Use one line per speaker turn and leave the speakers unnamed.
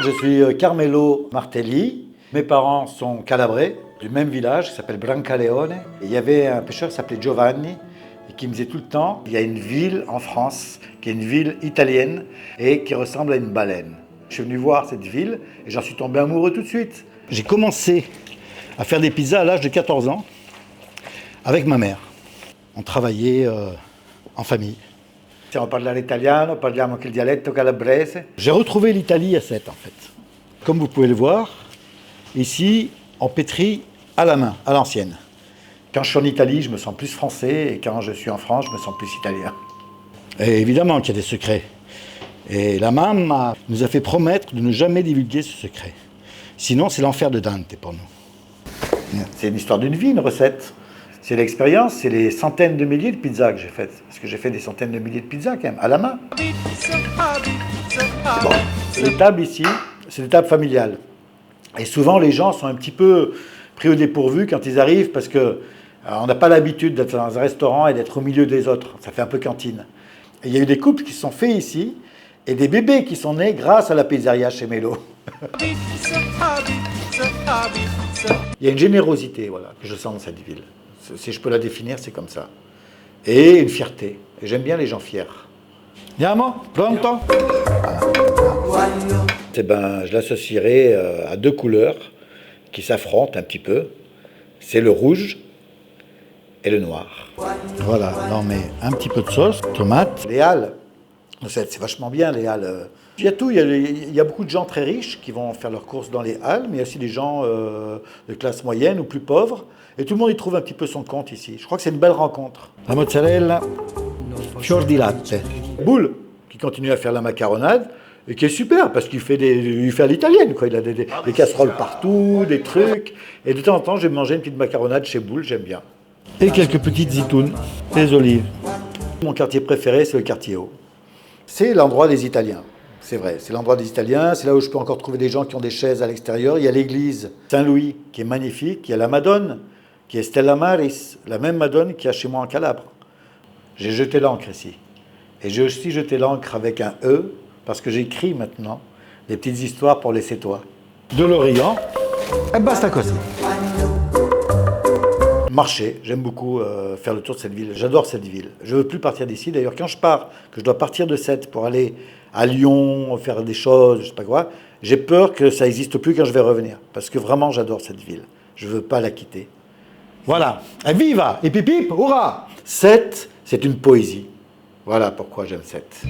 Je suis Carmelo Martelli. Mes parents sont calabrais, du même village qui s'appelle Brancaleone. Et il y avait un pêcheur qui s'appelait Giovanni et qui me disait tout le temps il y a une ville en France qui est une ville italienne et qui ressemble à une baleine. Je suis venu voir cette ville et j'en suis tombé amoureux tout de suite. J'ai commencé à faire des pizzas à l'âge de 14 ans avec ma mère. On travaillait en famille. On parlava l'italiano, parliamo anche il dialetto calabrese. J'ai retrouvé l'Italie à 7 en fait. Comme vous pouvez le voir, ici, on pétrit à la main, à l'ancienne. Quand je suis en Italie, je me sens plus français et quand je suis en France, je me sens plus italien. Et évidemment qu'il y a des secrets. Et la maman nous a fait promettre de ne jamais divulguer ce secret. Sinon, c'est l'enfer de Dante pour nous. C'est une histoire d'une vie, une recette. C'est l'expérience, c'est les centaines de milliers de pizzas que j'ai faites. Parce que j'ai fait des centaines de milliers de pizzas quand même, à la main. Bon, les tables ici, c'est des tables familiales. Et souvent, les gens sont un petit peu pris au dépourvu quand ils arrivent parce qu'on n'a pas l'habitude d'être dans un restaurant et d'être au milieu des autres. Ça fait un peu cantine. Et il y a eu des couples qui se sont faits ici et des bébés qui sont nés grâce à la pizzeria chez Melo. Il y a une générosité voilà, que je sens dans cette ville. Si je peux la définir, c'est comme ça. Et une fierté. Et j'aime bien les gens fiers. Andiamo? Pronto? Eh ben, je l'associerai à deux couleurs qui s'affrontent un petit peu. C'est le rouge et le noir. Voilà, là on met un petit peu de sauce, tomate. Les halles, c'est vachement bien les halles. Il y a tout, il y a beaucoup de gens très riches qui vont faire leurs courses dans les halles, mais il y a aussi des gens de classe moyenne ou plus pauvres. Et tout le monde y trouve un petit peu son compte ici. Je crois que c'est une belle rencontre. La mozzarella, fior di latte. Boule, qui continue à faire la macaronade, et qui est super, parce qu'il fait à l'italienne, quoi. Il a des casseroles partout, des trucs. Et de temps en temps, je vais manger une petite macaronade chez Boule, j'aime bien. Et quelques petites zitounes, des olives. Mon quartier préféré, c'est le quartier haut. C'est l'endroit des Italiens. C'est vrai, c'est l'endroit des Italiens, c'est là où je peux encore trouver des gens qui ont des chaises à l'extérieur. Il y a l'église Saint-Louis, qui est magnifique. Il y a la Madone, qui est Stella Maris, la même Madone qu'il y a chez moi en Calabre. J'ai jeté l'encre ici. Et j'ai aussi jeté l'encre avec un E, parce que j'écris maintenant des petites histoires pour les Sétois. De l'Orient, et basta così. Marcher, j'aime beaucoup faire le tour de cette ville. J'adore cette ville. Je ne veux plus partir d'ici. D'ailleurs, quand je pars, que je dois partir de Sète pour aller à Lyon, faire des choses, je sais pas quoi, j'ai peur que ça n'existe plus quand je vais revenir. Parce que vraiment, j'adore cette ville. Je ne veux pas la quitter. Voilà. Viva! Et pip, hurrah! Sète, c'est une poésie. Voilà pourquoi j'aime Sète.